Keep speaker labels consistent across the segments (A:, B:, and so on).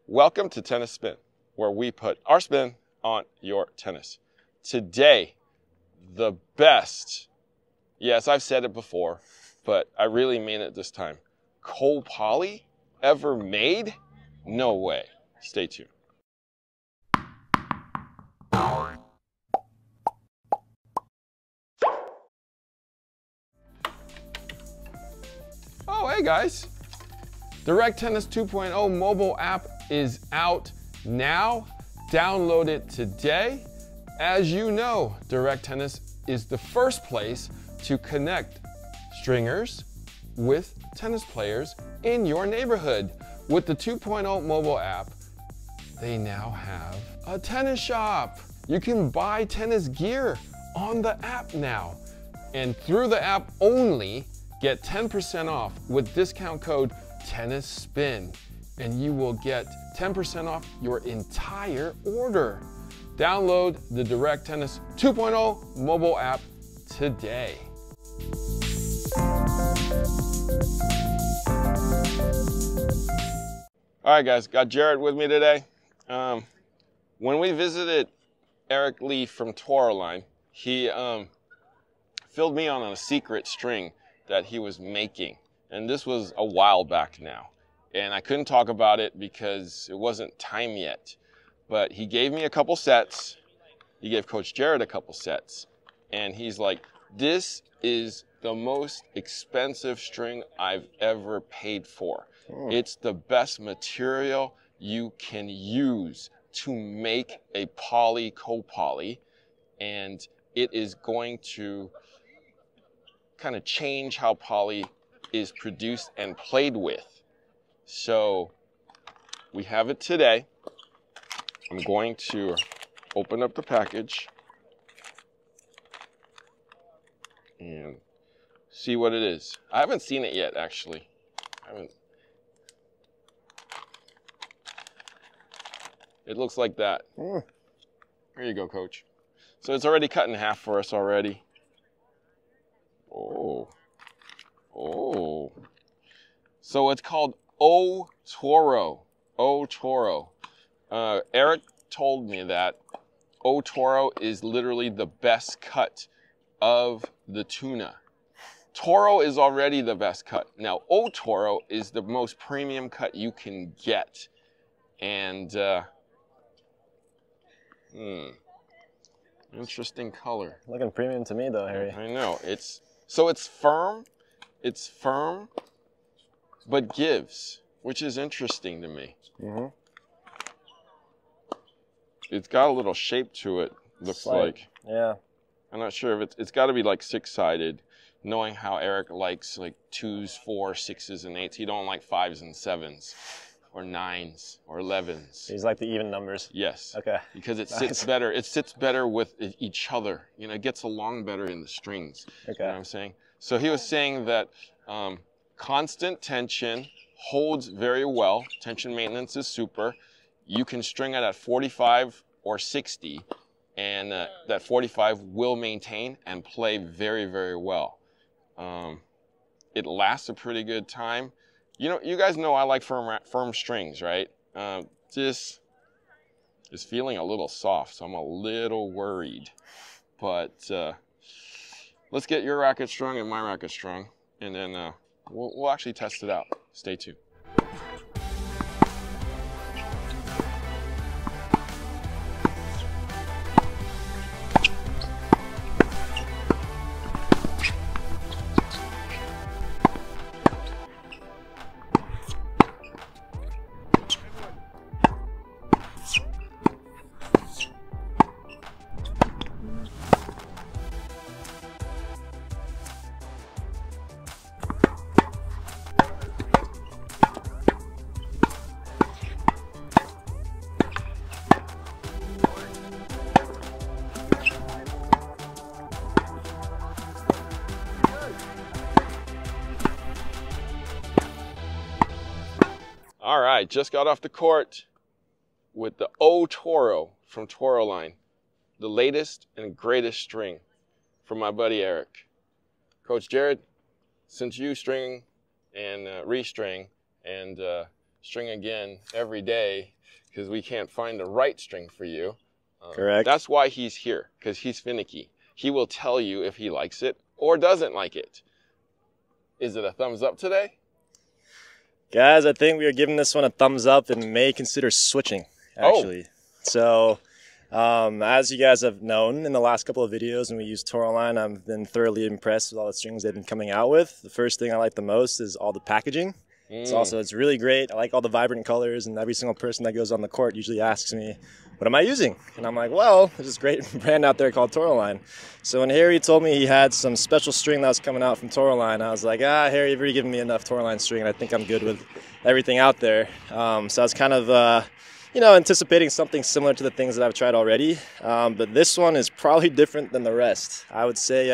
A: Welcome to Tennis Spin, where we put our spin on your tennis. Today, the best, yes, I've said it before, but I really mean it this time, co-poly ever made? No way. Stay tuned. Oh, hey guys. Direct Tennis 2.0 mobile app is out now. Download it today. As you know, Direct Tennis is the first place to connect stringers with tennis players in your neighborhood. With the 2.0 mobile app, they now have a tennis shop. You can buy tennis gear on the app now. And through the app only, get 10% off with discount code TennisSpin, and you will get 10% off your entire order. Download the Direct Tennis 2.0 mobile app today. All right, guys, got Jerod with me today. When we visited Eric Lee from Toroline, he filled me on a secret string that he was making. And this was a while back now. And I couldn't talk about it because it wasn't time yet. But he gave me a couple sets. He gave Coach Jerod a couple sets. And he's like, this is the most expensive string I've ever paid for. It's the best material you can use to make a poly co-poly. And it is going to kind of change how poly is produced and played with. So we have it today. I'm going to open up the package and see what it is. I haven't seen it yet, actually. It looks like that. Here you go, Coach. So it's already cut in half for us already. Oh. So it's called O-Toro. O-Toro. Eric told me that O-Toro is literally the best cut of the tuna. Toro is already the best cut. Now, O-Toro is the most premium cut you can get. And, interesting color.
B: Looking premium to me though, Harry.
A: I know. It's firm. It's firm, but gives, which is interesting to me. It's got a little shape to it, looks like.
B: Yeah.
A: I'm not sure if it's got to be like six-sided, knowing how Eric likes like 2s, 4s, 6s, and 8s. He don't like 5s and 7s, or 9s, or 11s.
B: He's like the even numbers.
A: Yes.
B: Okay.
A: Because it sits better. It sits better with each other. You know, it gets along better in the strings.
B: Okay.
A: You know what I'm saying? So he was saying that constant tension holds very well. Tension maintenance is super. You can string it at 45 or 60, and that 45 will maintain and play very, very well. It lasts a pretty good time. You know, you guys know I like firm strings, right? This is feeling a little soft, so I'm a little worried. But let's get your racket strung and my racket strung, and then we'll actually test it out. Stay tuned. All right, just got off the court with the O-Toro from Toroline, the latest and greatest string from my buddy Eric. Coach Jerod, since you string and restring and string again every day because we can't find the right string for you.
B: Correct.
A: That's why he's here, because he's finicky. He will tell you if he likes it or doesn't like it. Is it a thumbs up today?
B: Guys, I think we are giving this one a thumbs up and may consider switching, actually. So, as you guys have known in the last couple of videos when we used Toroline, I've been thoroughly impressed with all the strings they've been coming out with. The first thing I like the most is all the packaging. It's really great. I like all the vibrant colors, and every single person that goes on the court usually asks me, what am I using? And I'm like, well, there's this great brand out there called Toroline. So when Harry told me he had some special string that was coming out from Toroline, I was like, Harry, you've already given me enough Toroline string, and I think I'm good with everything out there. So I was kind of, anticipating something similar to the things that I've tried already. But this one is probably different than the rest. I would say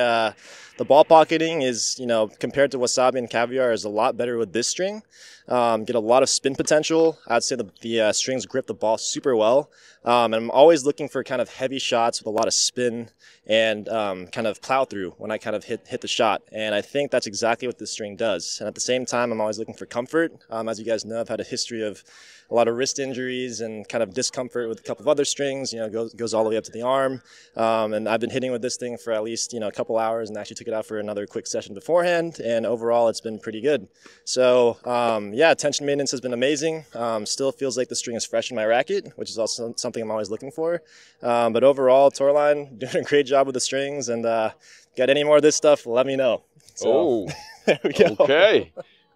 B: the ball pocketing is, compared to Wasabi and Caviar, is a lot better with this string. Get a lot of spin potential. I'd say the strings grip the ball super well. And I'm always looking for kind of heavy shots with a lot of spin and kind of plow through when I kind of hit the shot. And I think that's exactly what this string does. And at the same time, I'm always looking for comfort. As you guys know, I've had a history of a lot of wrist injuries and kind of discomfort with a couple of other strings, goes all the way up to the arm. And I've been hitting with this thing for at least, a couple hours, and actually took it out for another quick session beforehand. And overall, it's been pretty good. So, tension maintenance has been amazing. Still feels like the string is fresh in my racket, which is also something I'm always looking for. But overall, Toroline doing a great job with the strings. And got any more of this stuff, let me know. So, there we go.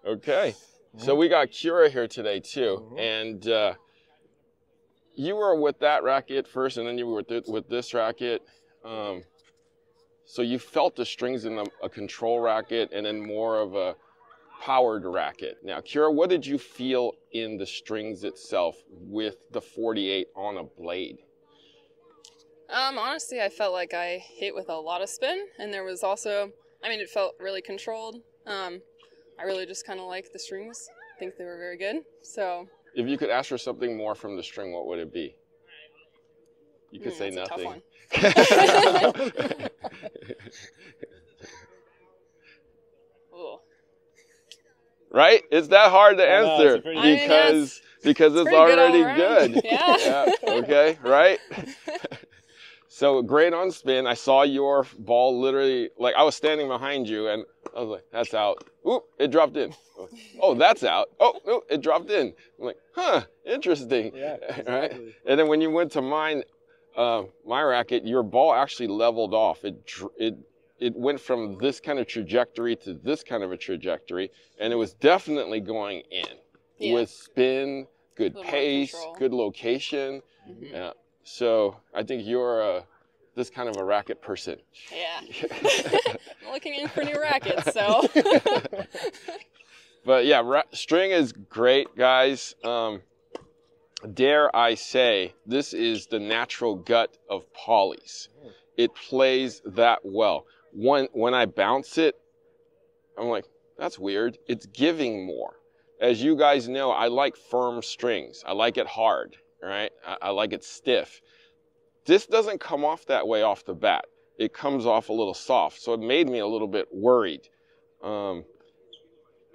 A: Okay. So we got Kira here today too, and you were with that racket first, and then you were with this racket. So you felt the strings in a control racket, and then more of a powered racket. Now, Kira, what did you feel in the strings itself with the 48 on a blade?
C: Honestly, I felt like I hit with a lot of spin, and there was also, it felt really controlled. I really just kind of like the strings. I think they were very good. So,
A: if you could ask for something more from the string, what would it be? You could say
C: that's
A: nothing.
C: A tough one.
A: Right? It's that hard to answer because it's already good.
C: Yeah.
A: Okay. Right. So great on spin. I saw your ball literally, like I was standing behind you and I was like, that's out. Oop, it dropped in. Oh, that's out. Oh, no, it dropped in. I'm like, interesting.
B: Yeah, exactly.
A: Right? And then when you went to mine, my racket, your ball actually leveled off. It went from this kind of trajectory to this kind of a trajectory, and it was definitely going in with spin, good pace, good location. Yeah. So I think you're this kind of a racket person.
C: Yeah. I'm looking in for new rackets, so.
A: But yeah, string is great, guys. Dare I say, this is the natural gut of polys. It plays that well. When I bounce it, I'm like, that's weird. It's giving more. As you guys know, I like firm strings. I like it hard, right? I like it stiff. This doesn't come off that way off the bat. It comes off a little soft, so it made me a little bit worried.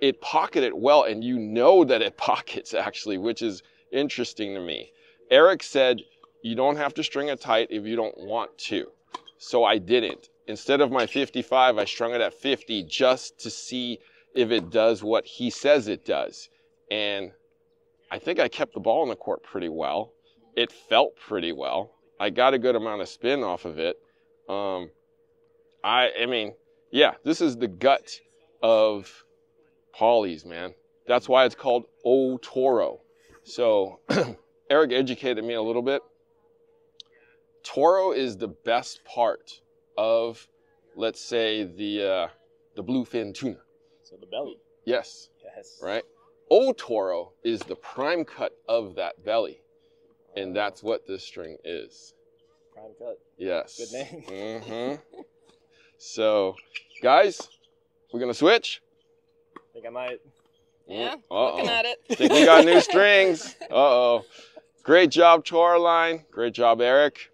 A: It pocketed well, and you know that it pockets actually, which is interesting to me. Eric said, you don't have to string it tight if you don't want to. So I didn't. Instead of my 55, I strung it at 50 just to see if it does what he says it does. And I think I kept the ball in the court pretty well. It felt pretty well. I got a good amount of spin off of it. This is the gut of polys, man. That's why it's called O-Toro. So Eric educated me a little bit. Toro is the best part of, let's say, the bluefin tuna.
B: So the belly.
A: Yes.
B: Yes.
A: Right? O-Toro is the prime cut of that belly. And that's what this string is.
B: Prime cut.
A: Yes.
B: Good name.
A: Mm-hmm. So, guys, we're going to switch?
B: I think I might.
C: Yeah, looking at it.
A: I think we got new strings. Uh-oh. Great job, Toroline. Great job, Eric.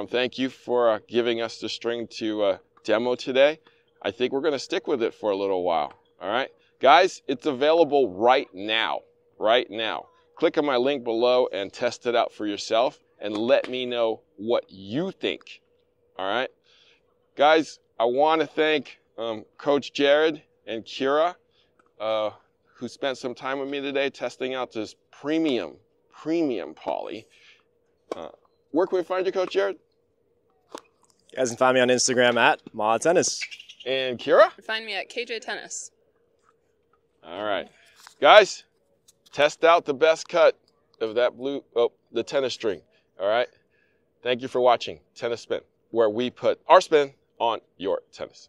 A: Thank you for giving us the string to demo today. I think we're going to stick with it for a little while. All right? Guys, it's available right now. Right now. click on my link below and test it out for yourself and let me know what you think. All right, guys, I want to thank Coach Jerod and Kira, who spent some time with me today testing out this premium poly. Where can we find you, Coach Jerod?
B: You guys can find me on Instagram at Ma Tennis.
A: And Kira?
C: Find me at KJ Tennis.
A: All right, guys, test out the best cut of that the tennis string. All right, thank you for watching Tennis Spin, where we put our spin on your tennis.